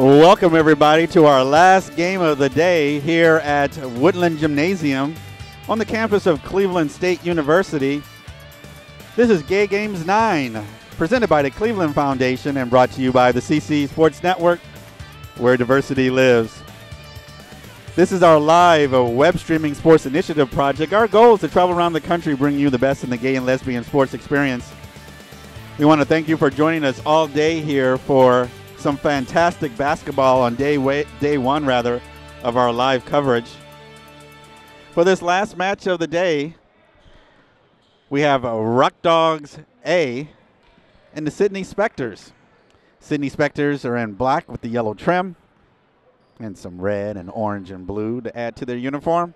Welcome, everybody, to our last game of the day here at Woodland Gymnasium on the campus of Cleveland State University. This is Gay Games 9, presented by the Cleveland Foundation and brought to you by the CCE Sports Network, where diversity lives. This is our live web streaming sports initiative project. Our goal is to travel around the country, bringing you the best in the gay and lesbian sports experience. We want to thank you for joining us all day here for some fantastic basketball on day one of our live coverage. For this last match of the day, we have Rock Dogs A and the Sydney Specters. Sydney Specters are in black with the yellow trim and some red and orange and blue to add to their uniform.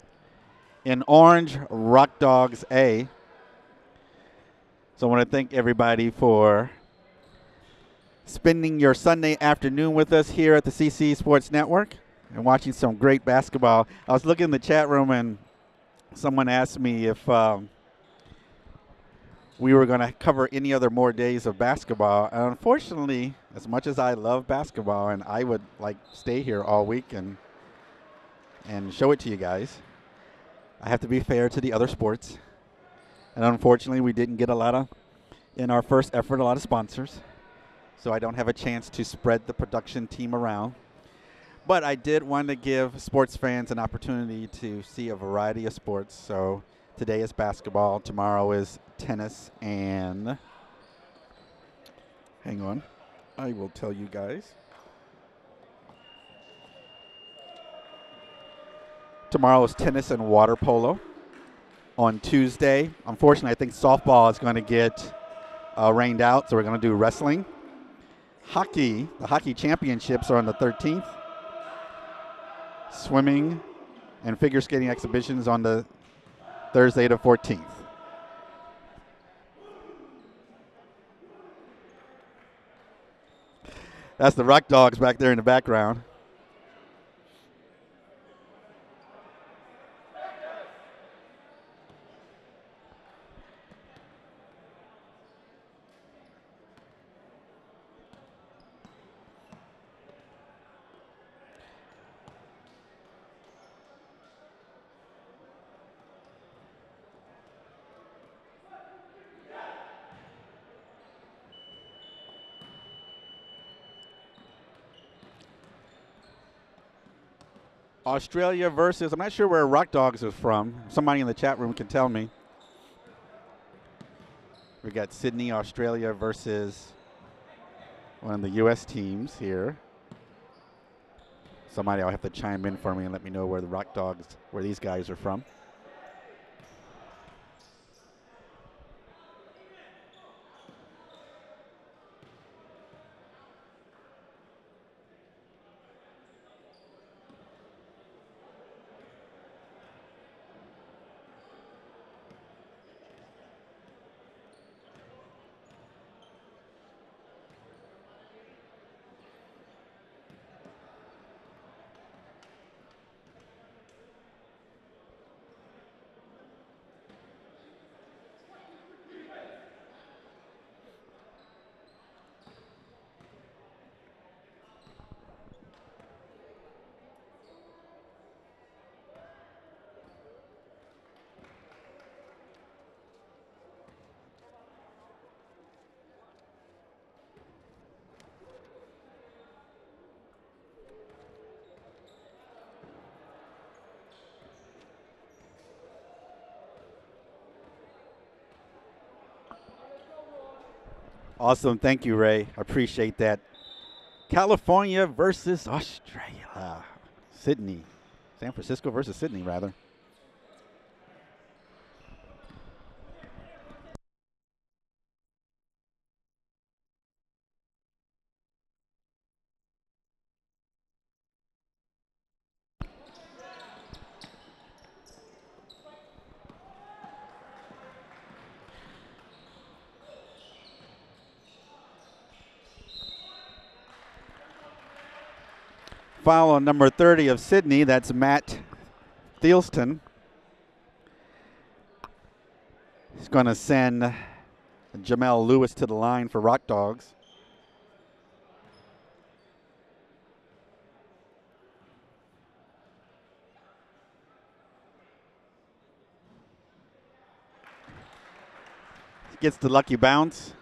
In orange, Rock Dogs A. So I want to thank everybody for spending your Sunday afternoon with us here at the CCE Sports Network and watching some great basketball. I was looking in the chat room and someone asked me if we were going to cover any other more days of basketball. And unfortunately, as much as I love basketball and I would like stay here all week and show it to you guys, I have to be fair to the other sports. And unfortunately, we didn't get in our first effort, a lot of sponsors. So I don't have a chance to spread the production team around. But I did want to give sports fans an opportunity to see a variety of sports. So today is basketball, tomorrow is tennis, and hang on, I will tell you guys. Tomorrow is tennis and water polo. On Tuesday, unfortunately, I think softball is going to get rained out, so we're going to do wrestling. Hockey, the hockey championships are on the 13th. Swimming and figure skating exhibitions on the Thursday the 14th. That's the Rock Dogs back there in the background. Australia versus, I'm not sure where Rock Dogs is from. Somebody in the chat room can tell me. We got Sydney, Australia versus one of the U.S. teams here. Somebody will have to chime in for me and let me know where the Rock Dogs, where these guys are from. Awesome. Thank you, Ray. I appreciate that. California versus Australia. Sydney. San Francisco versus Sydney, rather. Foul on number 30 of Sydney. That's Matt Thielston. He's going to send Jamel Lewis to the line for Rock Dogs. Gets the lucky bounce.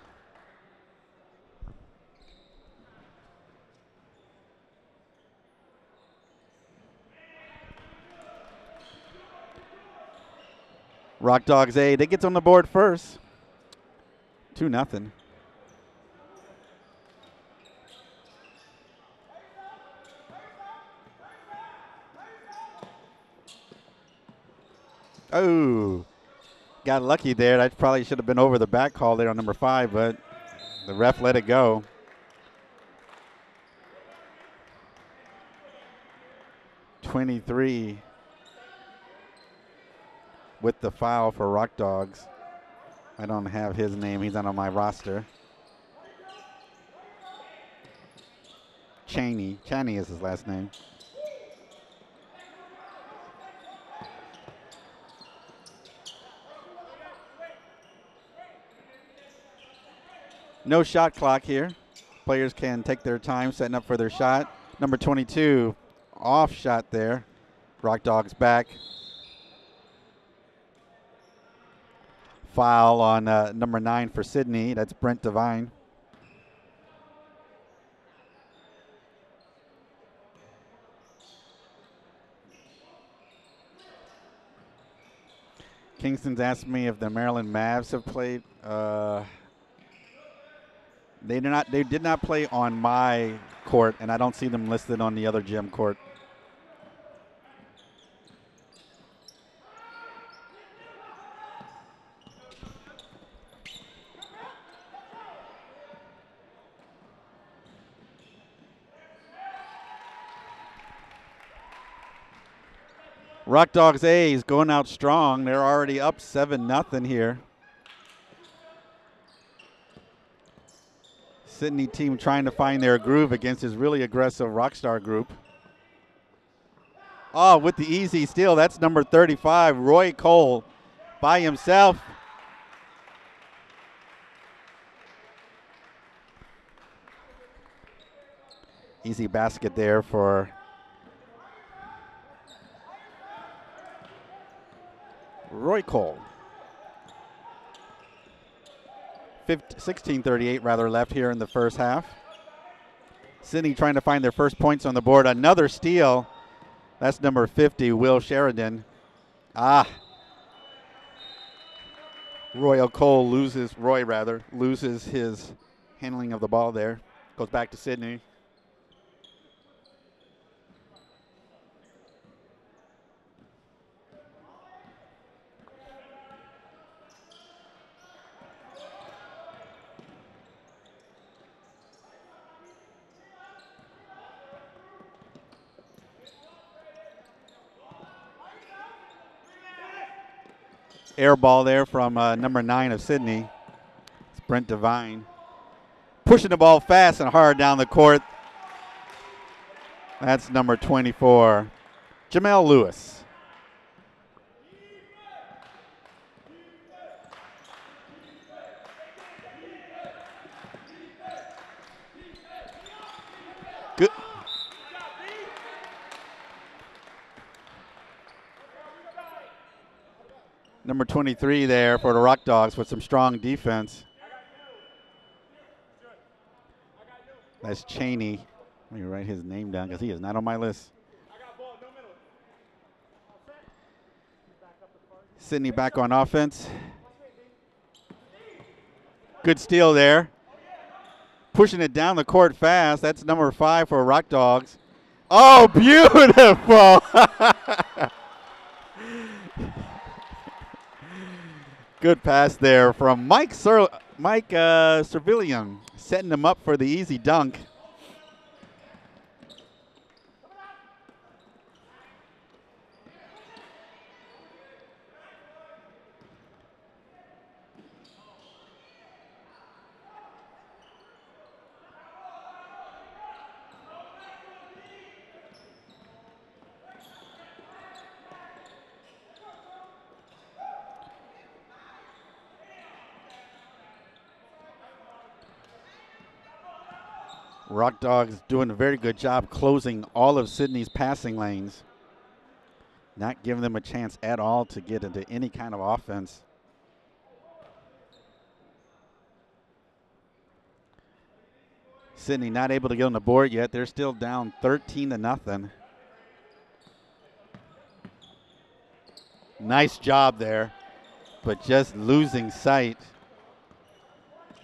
Rock Dogs A, they get on the board first. 2-0. Oh, got lucky there. That probably should have been over the back call there on number 5, but the ref let it go. .23 with the foul for Rock Dogs. I don't have his name. He's not on my roster. Chaney. Chaney is his last name. No shot clock here. Players can take their time setting up for their shot. Number 22, off shot there. Rock Dogs back. Foul on number 9 for Sydney. That's Brent Devine. Kingston's asked me if the Maryland Mavs have played. They did not play on my court, and I don't see them listed on the other gym court. Rock Dogs A is going out strong. They're already up 7-0 here. Sydney team trying to find their groove against his really aggressive Rockstar group. Oh, with the easy steal, that's number 35, Roy Cole, by himself. Easy basket there for Roy Cole. 16:38 rather left here in the first half. Sydney trying to find their first points on the board. Another steal. That's number 50, Will Sheridan. Roy Cole loses his handling of the ball there. Goes back to Sydney. Air ball there from number 9 of Sydney. It's Brent Devine. Pushing the ball fast and hard down the court. That's number 24, Jamel Lewis. Good. Number 23 there for the Rock Dogs with some strong defense. That's Chaney. Let me write his name down because he is not on my list. Sydney back on offense. Good steal there. Pushing it down the court fast. That's number 5 for Rock Dogs. Oh, beautiful. Good pass there from Mike Servillian, setting him up for the easy dunk. Rock Dogs doing a very good job closing all of Sydney's passing lanes. Not giving them a chance at all to get into any kind of offense. Sydney not able to get on the board yet. They're still down 13-0. Nice job there, but just losing sight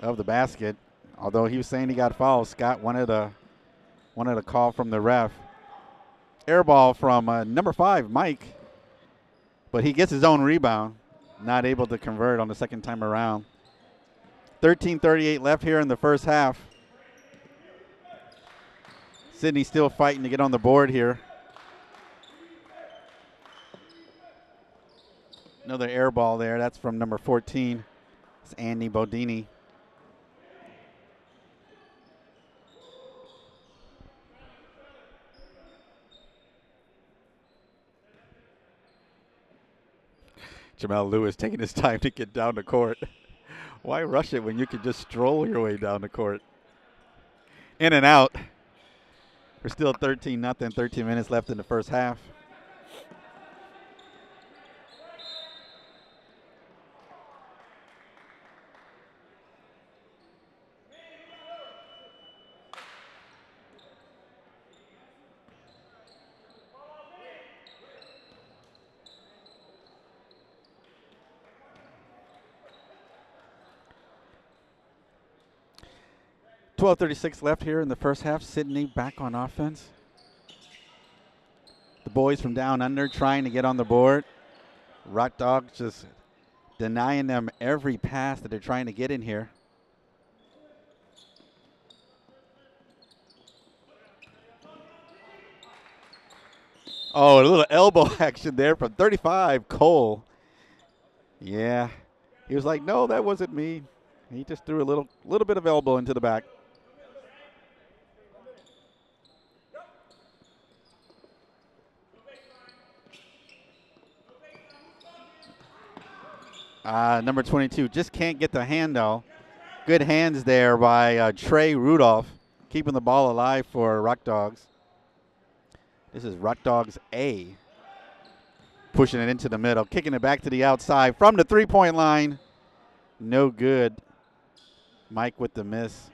of the basket. Although he was saying he got fouled, Scott wanted a call from the ref. Air ball from number 5, Mike, but he gets his own rebound. Not able to convert on the second time around. 13:38 left here in the first half. Sydney still fighting to get on the board here. Another air ball there. That's from number 14. It's Andy Bodini. Jamal Lewis taking his time to get down the court. Why rush it when you can just stroll your way down the court? In and out. We're still 13-0, 13 minutes left in the first half. .12:36 left here in the first half. Sydney back on offense. The boys from down under trying to get on the board. Rock Dogs just denying them every pass that they're trying to get in here. Oh, a little elbow action there from 35, Cole. Yeah, he was like, no, that wasn't me. He just threw a little bit of elbow into the back. Number 22 just can't get the handle. Good hands there by Trey Rudolph, keeping the ball alive for Rock Dogs. This is Rock Dogs A. Pushing it into the middle, kicking it back to the outside from the three-point line. No good. Mike with the miss.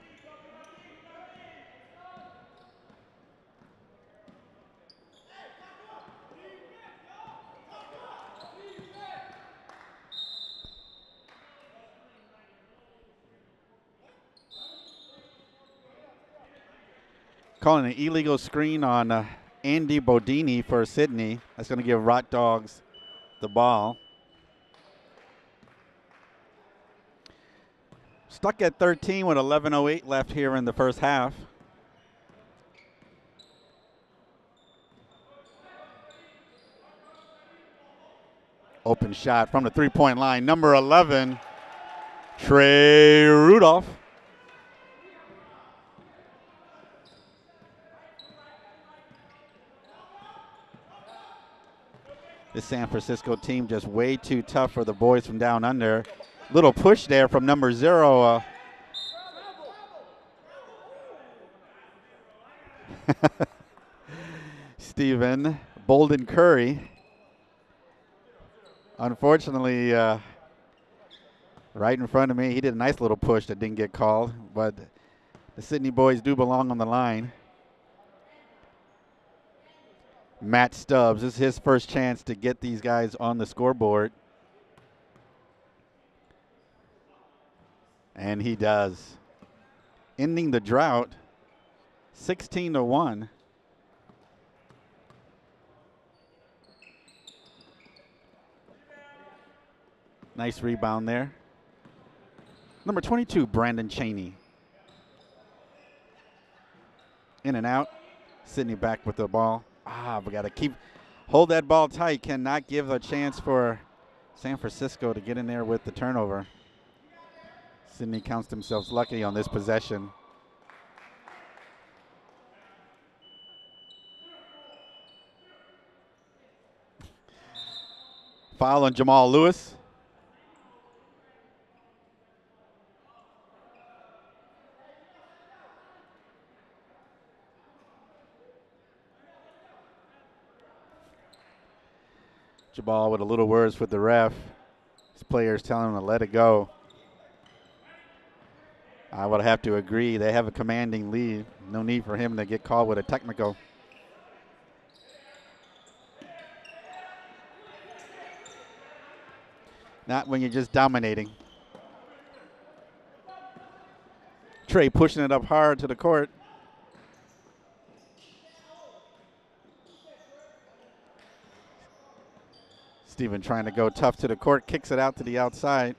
Calling an illegal screen on Andy Bodini for Sydney. That's going to give Rock Dogs the ball. Stuck at 13 with 11:08 left here in the first half. Open shot from the three-point line. Number 11, Trey Rudolph. This San Francisco team just way too tough for the boys from down under. Little push there from number 0. Stephen Bolden Curry. Unfortunately, right in front of me, he did a nice little push that didn't get called, but the Sydney boys do belong on the line. Matt Stubbs, this is his first chance to get these guys on the scoreboard. And he does. Ending the drought, 16-1. Nice rebound there. Number 22, Brandon Cheney. In and out. Sydney back with the ball. We got to hold that ball tight. Cannot give a chance for San Francisco to get in there with the turnover. Sydney counts themselves lucky on this possession. Foul on Jamal Lewis. Jamal with a little words with the ref. His players telling him to let it go. I would have to agree. They have a commanding lead. No need for him to get called with a technical. Not when you're just dominating. Trey pushing it up hard to the court. Steven trying to go tough to the court, kicks it out to the outside.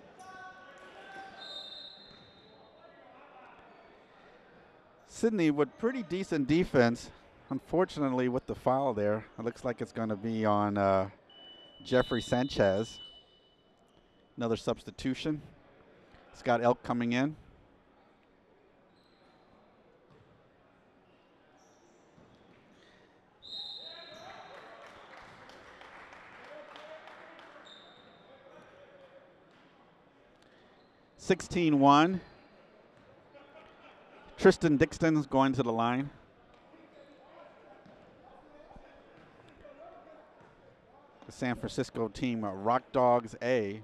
Sydney with pretty decent defense. Unfortunately, with the foul there, it looks like it's going to be on Jeffrey Sanchez. Another substitution. Scott Elk coming in. (16-1). Tristan Dixon's going to the line. The San Francisco team, Rock Dogs A.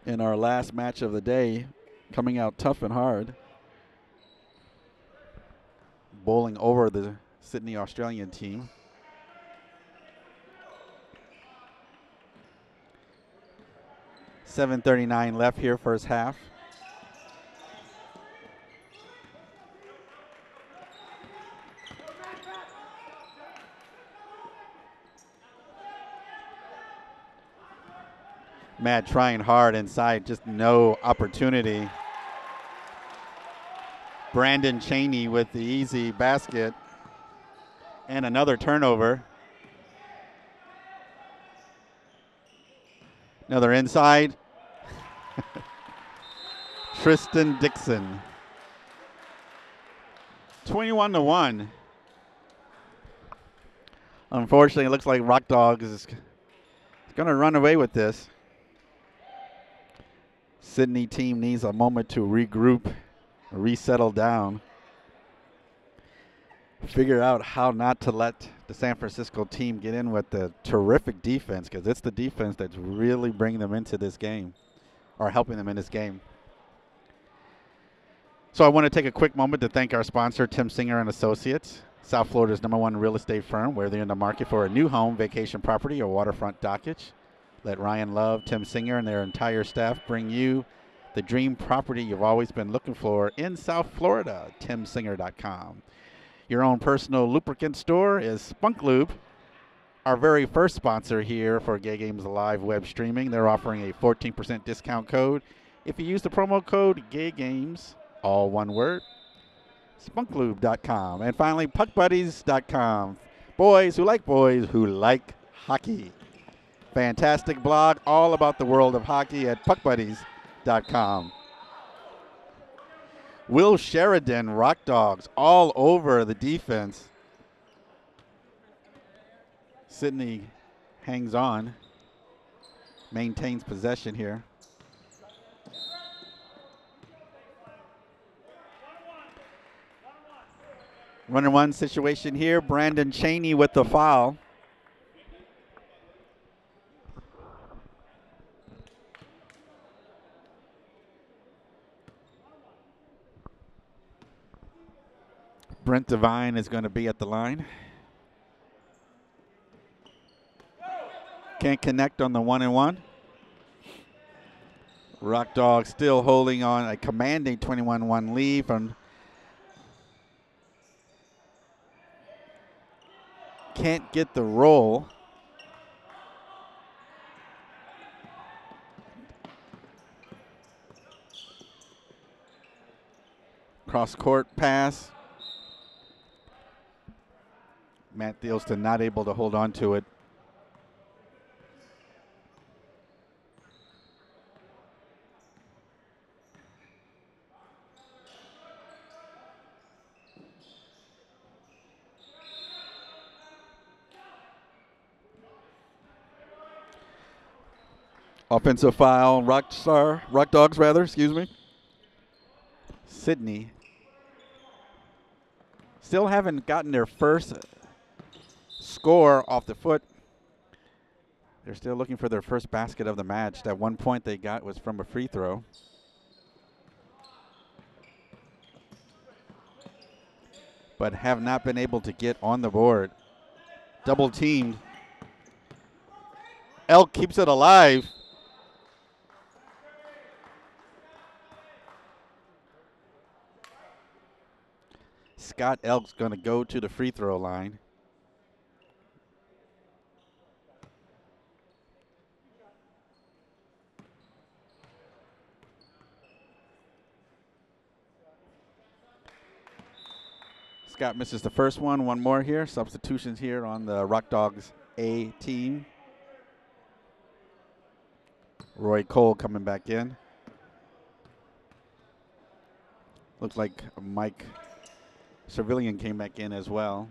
In our last match of the day, coming out tough and hard. Bowling over the Sydney Australian team. .7:39 left here, first half. Matt trying hard inside, just no opportunity. Brandon Cheney with the easy basket. And another turnover. Another inside. Tristan Dixon. 21-1. Unfortunately, it looks like Rock Dogs is going to run away with this. Sydney team needs a moment to regroup, resettle down, figure out how not to let the San Francisco team get in with the terrific defense, because it's the defense that's really bringing them into this game, or helping them in this game. So I want to take a quick moment to thank our sponsor, Tim Singer and Associates, South Florida's #1 real estate firm, where they're in the market for a new home, vacation property, or waterfront dockage. Let Ryan Love, Tim Singer, and their entire staff bring you the dream property you've always been looking for in South Florida, timsinger.com. Your own personal lubricant store is Spunk Lube, our very first sponsor here for Gay Games Live web streaming. They're offering a 14% discount code if you use the promo code GayGames, all one word, spunklube.com. And finally, puckbuddies.com. Boys who like hockey. Fantastic blog all about the world of hockey at puckbuddies.com. Will Sheridan, Rock Dogs, all over the defense. Sydney hangs on, maintains possession here. Runner one situation here. Brandon Cheney with the foul. Brent Devine is going to be at the line. Can't connect on the 1-and-1. Rock Dogs still holding on a commanding 21-1 lead from. Can't get the roll. Cross court pass. Matt Thielston not able to hold on to it. Offensive foul, Rock Dogs, excuse me. Sydney still haven't gotten their first score off the foot. They're still looking for their first basket of the match. That 1 point they got was from a free throw. But have not been able to get on the board. Double teamed. Elk keeps it alive. Scott Elk's going to go to the free throw line. Scott misses the first one. One more here. Substitutions here on the Rock Dogs A team. Roy Cole coming back in. Looks like Mike Civilian came back in as well.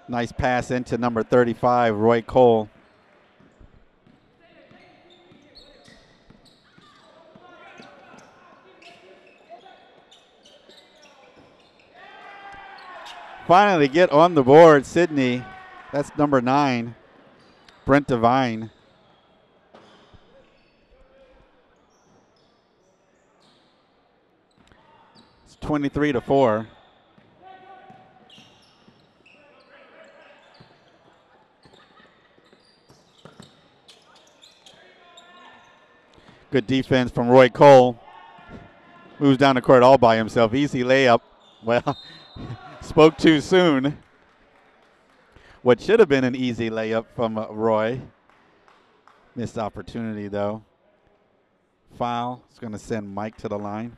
Nice pass into number 35, Roy Cole. Finally get on the board, Sydney. That's number 9, Brent Devine. It's 23-4. Good defense from Roy Cole. Moves down the court all by himself. Easy layup. Well, spoke too soon. What should have been an easy layup from Roy. Missed opportunity, though. Foul. It's going to send Mike to the line.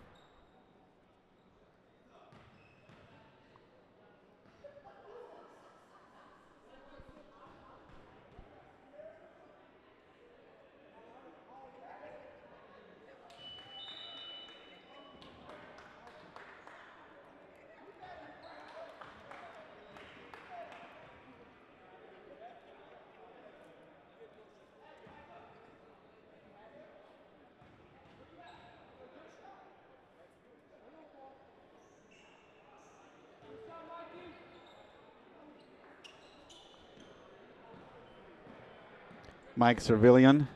Mike Civilian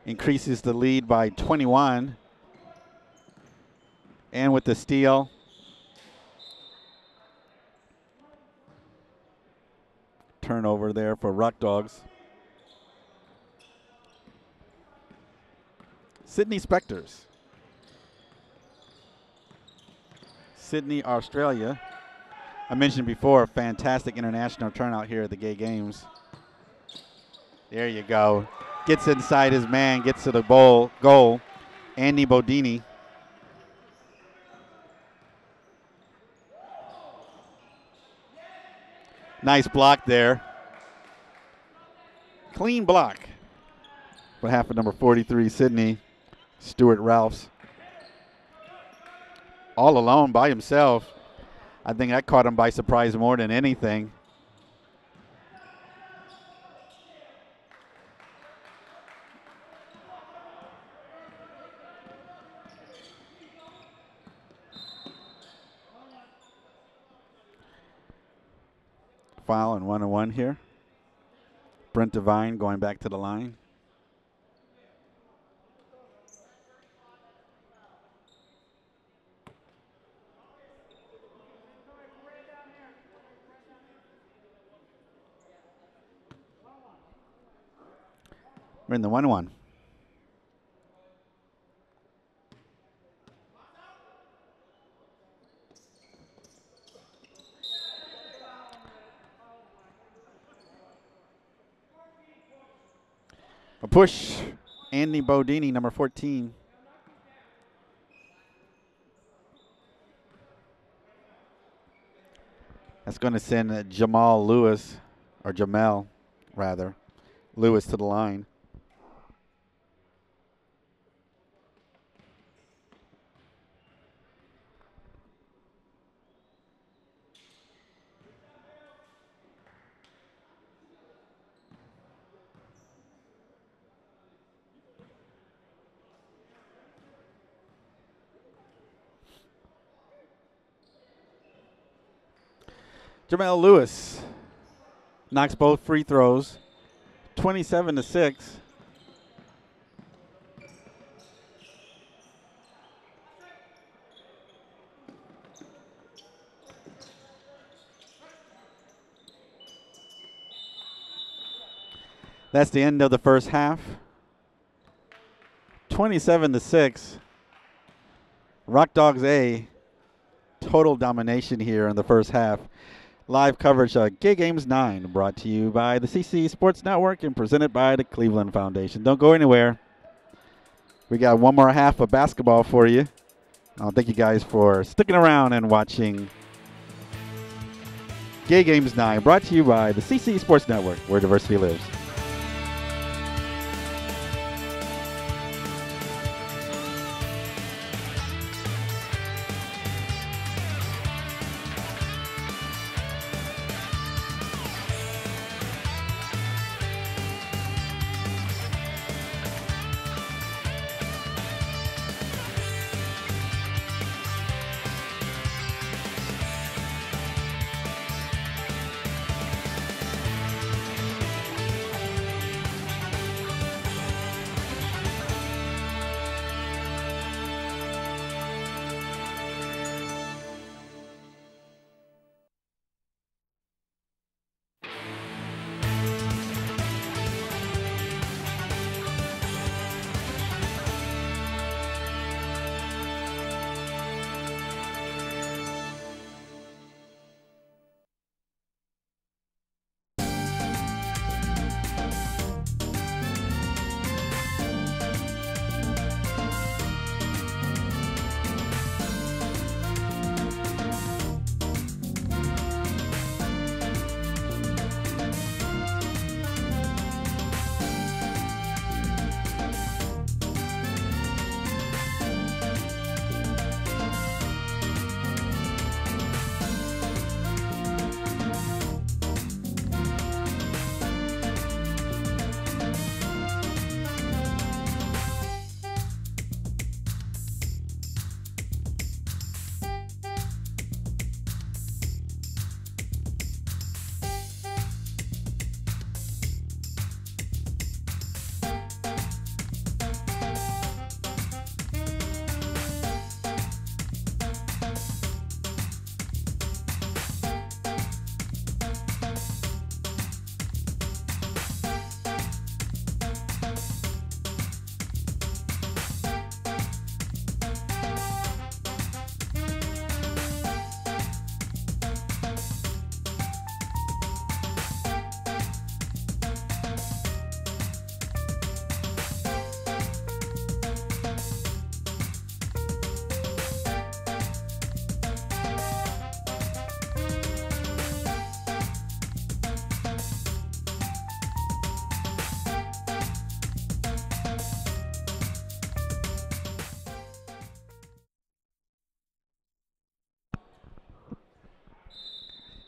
increases the lead by 21. And with the steal, turnover there for Rock Dogs. Sydney Spectres. Sydney, Australia. I mentioned before, fantastic international turnout here at the Gay Games. There you go. Gets inside his man, gets to the goal. Andy Bodini. Nice block there. Clean block. For half of number 43, Sydney, Stuart Ralphs. All alone by himself. I think that caught him by surprise more than anything. Foul and 1-1 here. Brent Devine going back to the line. We're in the 1-1. A push. Andy Bodini, number 14. That's going to send Jamal Lewis, or Jamel, rather, Lewis to the line. Jamel Lewis knocks both free throws, 27-6. That's the end of the first half. 27-6. Rock Dogs A, total domination here in the first half. Live coverage of Gay Games 9 brought to you by the CCE Sports Network and presented by the Cleveland Foundation. Don't go anywhere. We got one more half of basketball for you. Thank you guys for sticking around and watching Gay Games 9 brought to you by the CCE Sports Network, where diversity lives.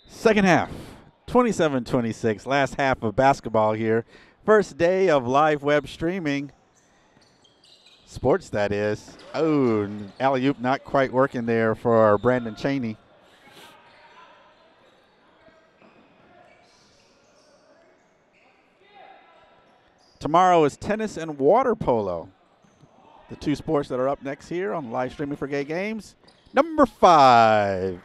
Second half, 27-26, last half of basketball here. First day of live web streaming. Sports, that is. Oh, alley-oop not quite working there for Brandon Cheney. Tomorrow is tennis and water polo, the two sports that are up next here on live streaming for Gay Games. Number 5.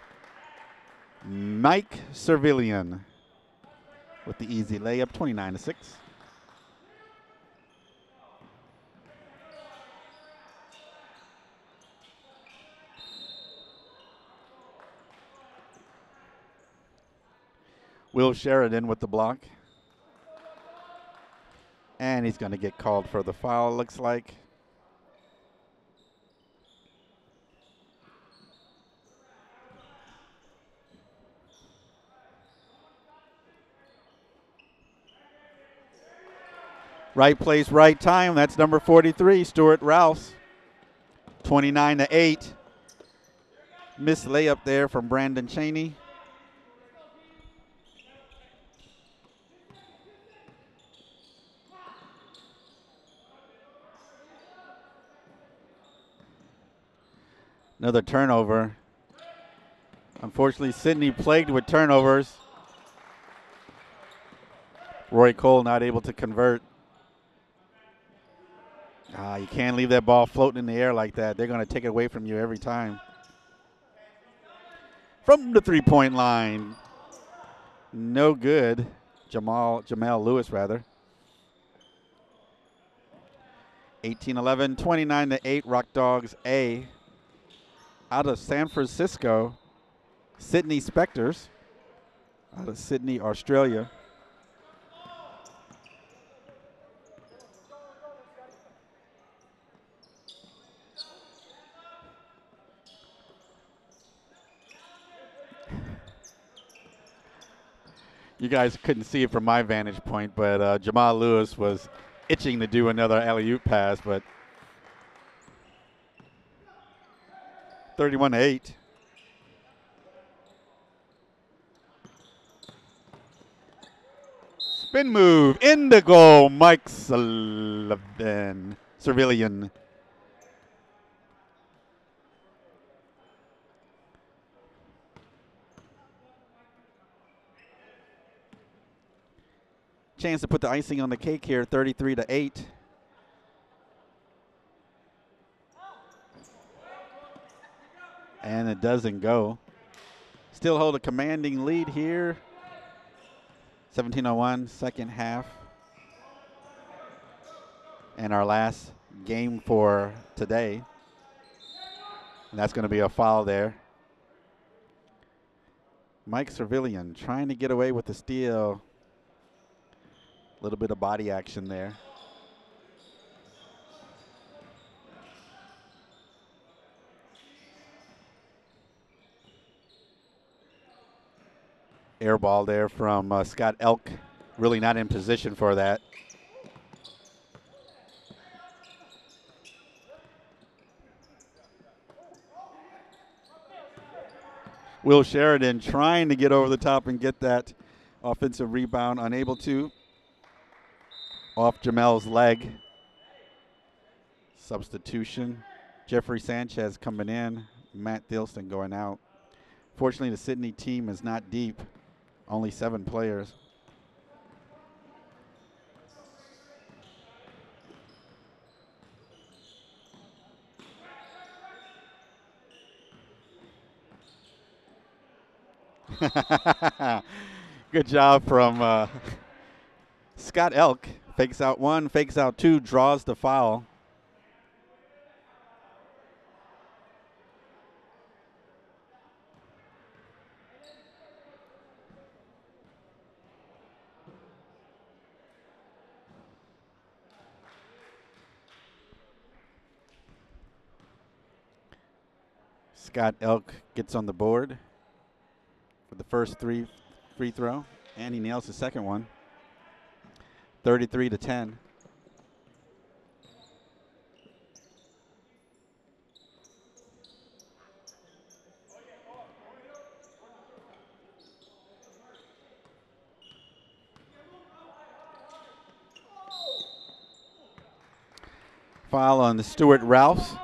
Mike Servillian with the easy layup, 29-6. Will Sheridan with the block. And he's going to get called for the foul, looks like. Right place, right time. That's number 43, Stuart Rouse. 29-8. Missed layup there from Brandon Cheney. Another turnover. Unfortunately, Sydney plagued with turnovers. Roy Cole not able to convert. You can't leave that ball floating in the air like that. They're going to take it away from you every time. From the three-point line, no good. Jamal Lewis, rather. 18-11, 29-8, Rock Dogs A. Out of San Francisco, Sydney Spectres. Out of Sydney, Australia. You guys couldn't see it from my vantage point, but Jamal Lewis was itching to do another alley-oop pass, but 31-8. Spin move in the goal, Mike Sullivan, Servillian. Chance to put the icing on the cake here, 33-8. And it doesn't go. Still hold a commanding lead here. 17:01, second half. And our last game for today. And that's going to be a foul there. Mike Servillian trying to get away with the steal. A little bit of body action there. Air ball there from Scott Elk. Really not in position for that. Will Sheridan trying to get over the top and get that offensive rebound, unable to. Off Jamel's leg. Substitution. Jeffrey Sanchez coming in. Matt Thilston going out. Fortunately, the Sydney team is not deep. Only 7 players. Good job from Scott Elk. Fakes out 1, fakes out 2, draws the foul. Scott Elk gets on the board for the first free throw, and he nails the second one. 33-10. Foul on the Stuart Ralphs.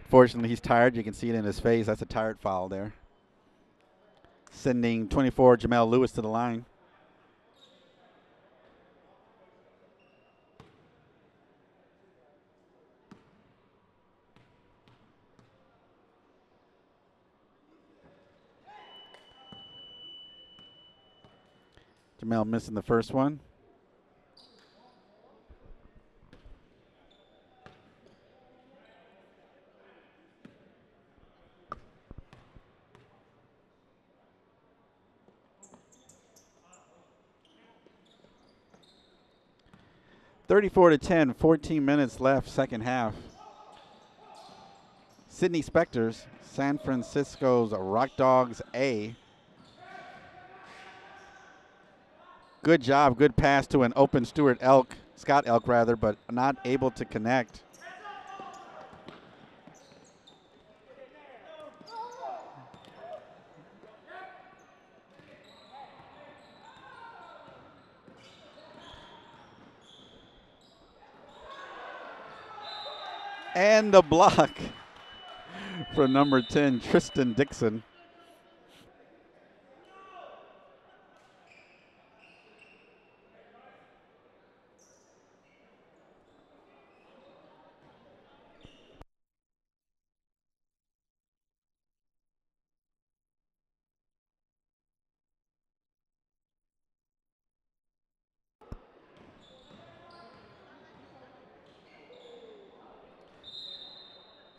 Fortunately, he's tired. You can see it in his face. That's a tired foul there. Sending 24 Jamal Lewis to the line. Jamal missing the first one. (34-10), 14 minutes left, second half. Sydney Spectres, San Francisco's Rock Dogs A. Good job, good pass to an open Scott Elk rather, but not able to connect. And the block for number 10, Tristan Dixon.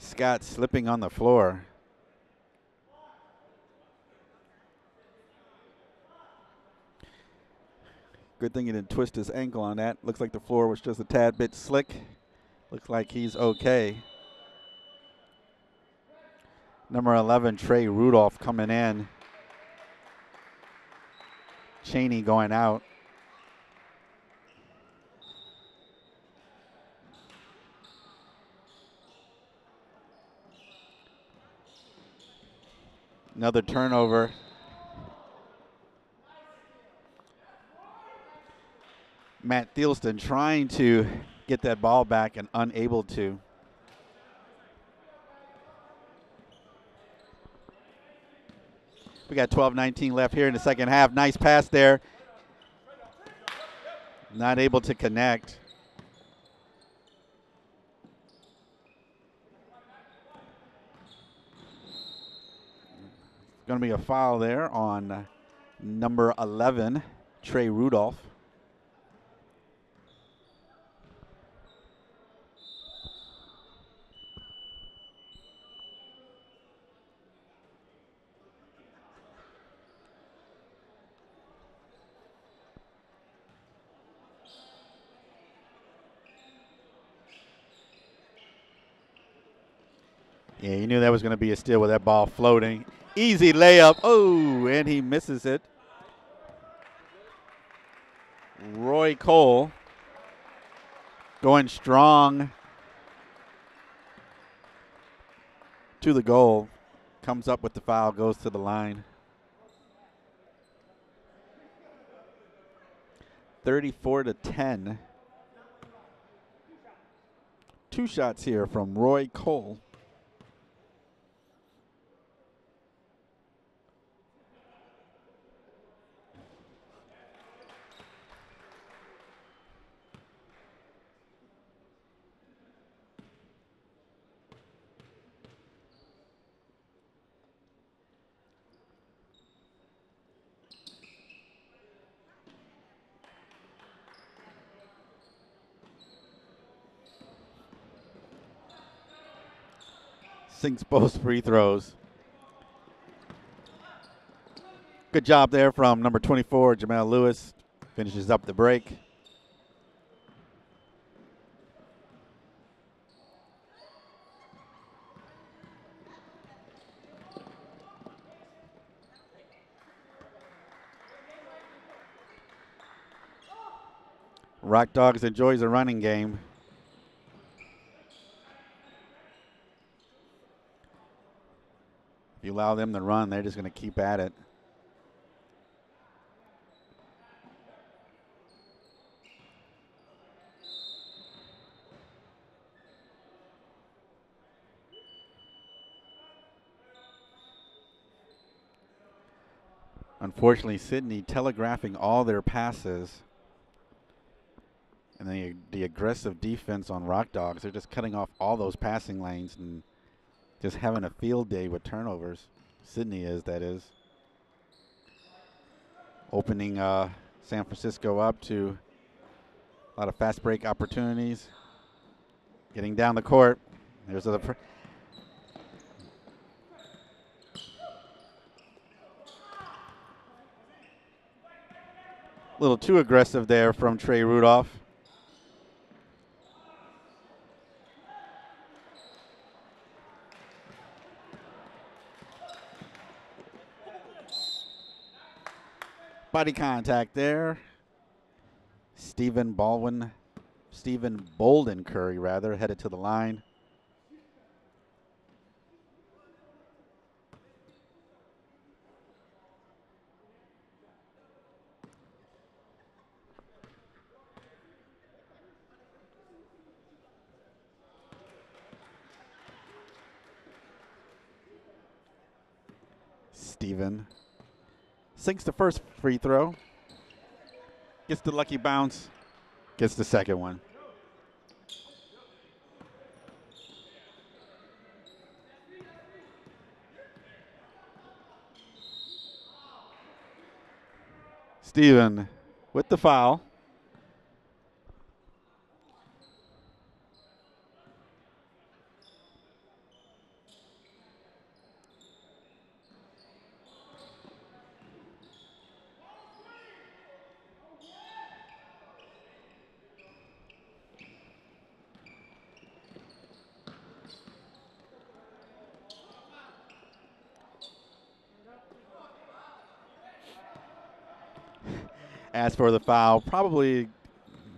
Scott slipping on the floor. Good thing he didn't twist his ankle on that. Looks like the floor was just a tad bit slick. Looks like he's okay. Number 11, Trey Rudolph coming in. Cheney going out. Another turnover. Matt Thielston trying to get that ball back and unable to. We got 12-19 left here in the second half. Nice pass there. Not able to connect. Going to be a foul there on number 11, Trey Rudolph. Yeah, you knew that was going to be a steal with that ball floating. Easy layup. Oh, and he misses it. Roy Cole going strong to the goal. Comes up with the foul, goes to the line. 34-10. Two shots here from Roy Cole. Sinks both free throws. Good job there from number 24, Jamal Lewis. Finishes up the break. Rock Dogs enjoys a running game. If you allow them to run, they're just going to keep at it. Unfortunately, Sydney telegraphing all their passes. And the aggressive defense on Rock Dogs, they're just cutting off all those passing lanes and just having a field day with turnovers. Sydney is, that is. Opening San Francisco up to a lot of fast break opportunities. Getting down the court. There's a little too aggressive there from Trey Rudolph. Body contact there. Stephen Bolden Curry, rather, headed to the line. Steven sinks the first free throw, gets the lucky bounce, gets the second one. Steven with the foul. As for the foul, probably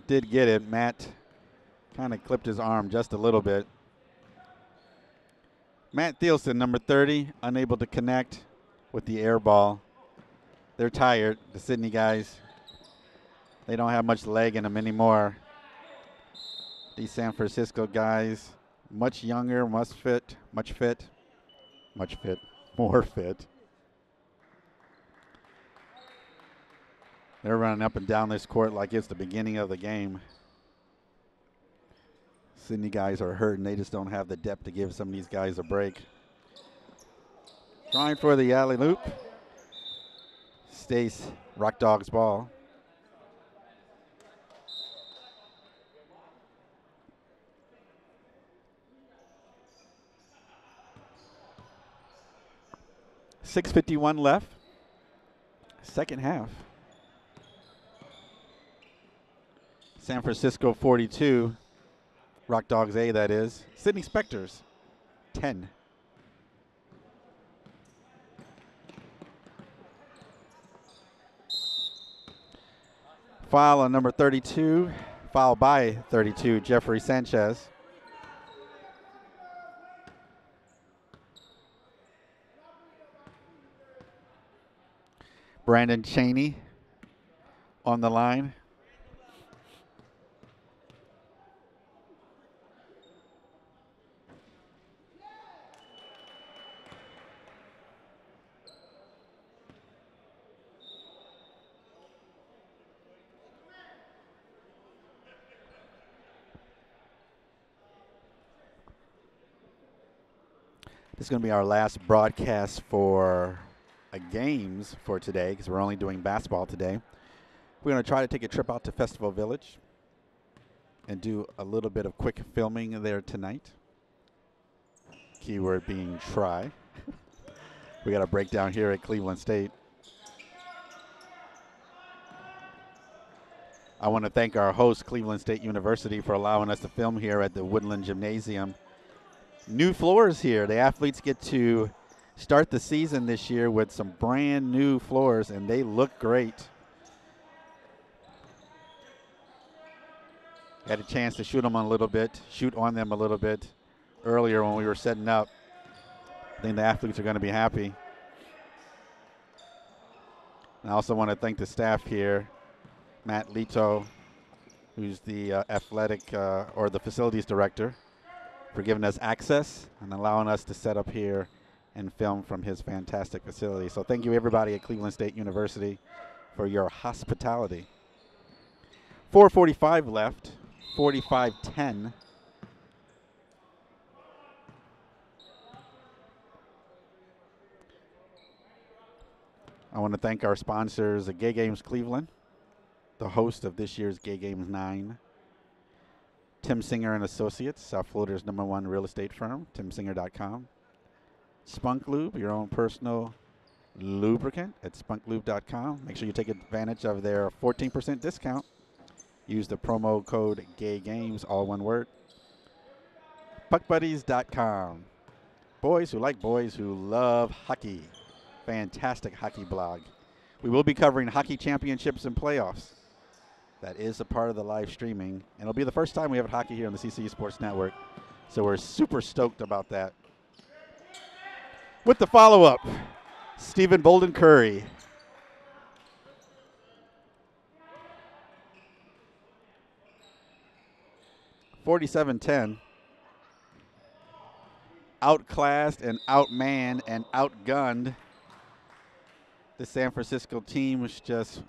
did get it. Matt kind of clipped his arm just a little bit. Matt Thielson, number 30, unable to connect with the air ball. They're tired, the Sydney guys. They don't have much leg in them anymore. These San Francisco guys, much younger, more fit. They're running up and down this court like it's the beginning of the game. Sydney guys are hurting. They just don't have the depth to give some of these guys a break. Trying for the alley-oop. Stays Rock Dogs ball. .6:51 left. Second half. San Francisco 42. Rock Dogs A, that is. Sydney Specters 10. Foul on number 32. Foul by 32, Jeffrey Sanchez. Brandon Chaney on the line. This is going to be our last broadcast for games for today because we're only doing basketball today. We're going to try to take a trip out to Festival Village and do a little bit of quick filming there tonight. Keyword being try. We got a breakdown here at Cleveland State. I want to thank our host, Cleveland State University, for allowing us to film here at the Woodland Gymnasium. New floors here. The athletes get to start the season this year with some brand new floors, and they look great. Had a chance to shoot on them a little bit earlier when we were setting up. I think the athletes are going to be happy. And I also want to thank the staff here, Matt Lito, who's the athletic or the facilities director, for giving us access and allowing us to set up here and film from his fantastic facility. So thank you, everybody at Cleveland State University, for your hospitality. 4:45 left, 45-10. I want to thank our sponsors, Gay Games Cleveland, the host of this year's Gay Games 9. Tim Singer and Associates, South Florida's #1 real estate firm, timsinger.com. Spunk Lube, your own personal lubricant at spunklube.com. Make sure you take advantage of their 14% discount. Use the promo code GAYGAMES, all one word. Puckbuddies.com. Boys who love hockey. Fantastic hockey blog. We will be covering hockey championships and playoffs. That is a part of the live streaming. And it'll be the first time we have hockey here on the CCE Sports Network. So we're super stoked about that. With the follow-up, Stephen Bolden Curry. .47-10. Outclassed and outmanned and outgunned The San Francisco team was just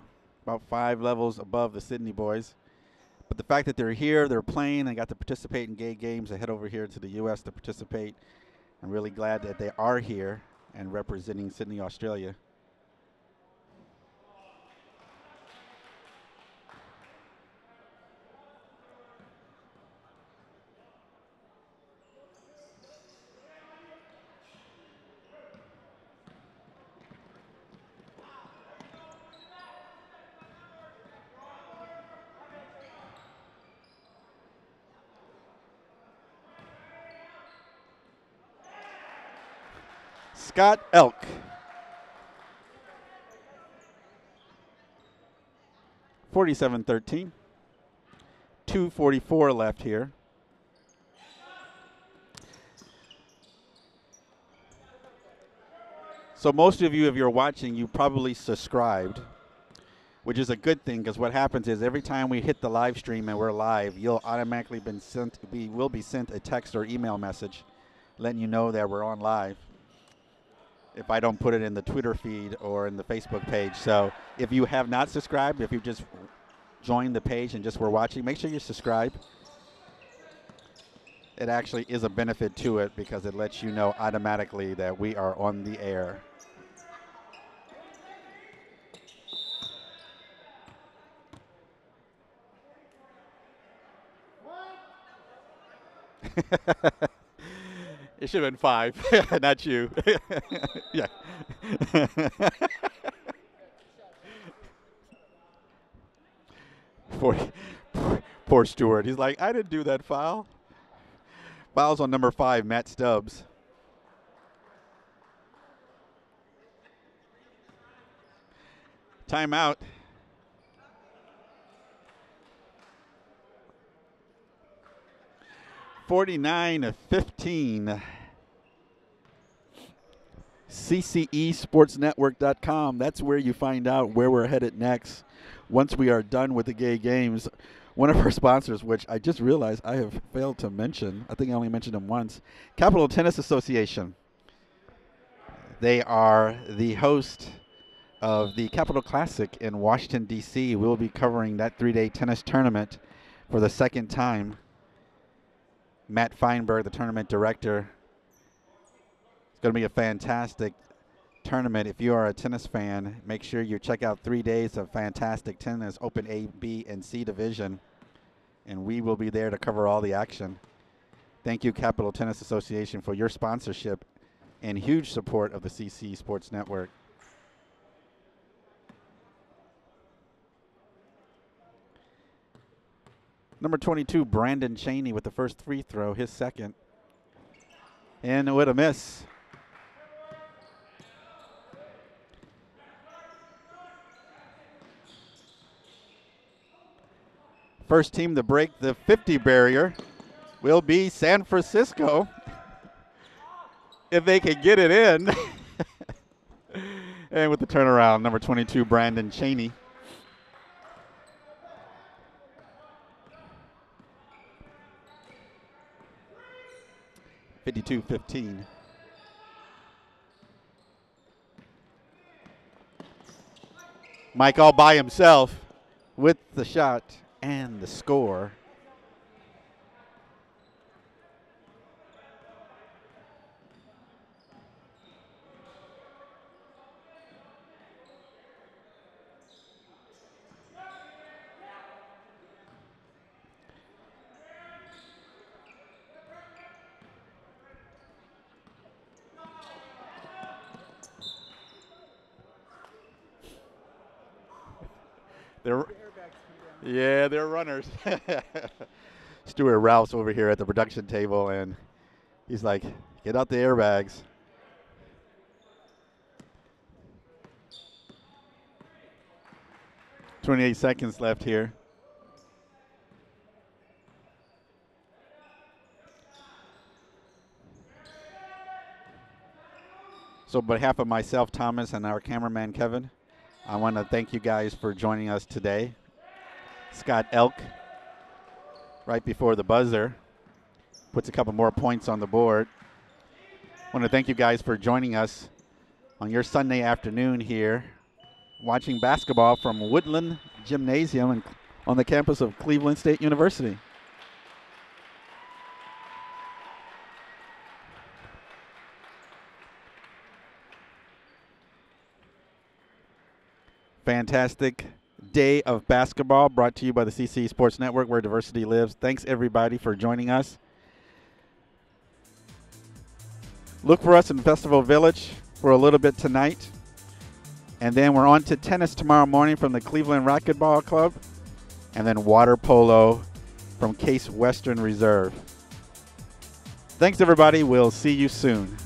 about 5 levels above the Sydney boys. But the fact that they're here, they're playing, and got to participate in gay games, they head over here to the U.S. to participate. I'm really glad that they are here and representing Sydney, Australia. Scott Elk. (47-13). 2:44 left here. So most of you, if you're watching, you probably subscribed, which is a good thing, because what happens is every time we hit the live stream and we're live, you'll automatically will be sent a text or email message letting you know that we're on live if I don't put it in the Twitter feed or in the Facebook page. So if you have not subscribed, if you just joined the page and just were watching, make sure you subscribe. It actually is a benefit to it because it lets you know automatically that we are on the air. It should have been 5, not you. Yeah. Poor Stewart. He's like, I didn't do that foul. Foul's on number 5, Matt Stubbs. Timeout. (49-15). CCE Sports Network.com. That's where you find out where we're headed next once we are done with the gay games. One of our sponsors, which I just realized I have failed to mention, I think I only mentioned them once, Capital Tennis Association. They are the host of the Capital Classic in Washington, D.C. We'll be covering that 3-day tennis tournament for the second time. Matt Feinberg, the tournament director. It's going to be a fantastic tournament. If you are a tennis fan, make sure you check out 3 days of fantastic tennis, Open A, B, and C division, and we will be there to cover all the action. Thank you, Capital Tennis Association, for your sponsorship and huge support of the CCE Sports Network. Number 22, Brandon Chaney with the first free throw, his second. And with a miss. First team to break the 50 barrier will be San Francisco, if they can get it in. And with the turnaround, number 22, Brandon Chaney. (52-15). Mike all by himself with the shot and the score. They're runners. Stuart Rouse over here at the production table, and he's like, get out the airbags. .28 seconds left here. So on behalf of myself, Thomas, and our cameraman, Kevin, I want to thank you guys for joining us today. Scott Elk, right before the buzzer, puts a couple more points on the board. I want to thank you guys for joining us on your Sunday afternoon here, watching basketball from Woodland Gymnasium on the campus of Cleveland State University. Fantastic day of basketball brought to you by the CCE Sports Network, where diversity lives. Thanks, everybody, for joining us. Look for us in Festival Village for a little bit tonight. And then we're on to tennis tomorrow morning from the Cleveland Racquetball Club. And then water polo from Case Western Reserve. Thanks, everybody. We'll see you soon.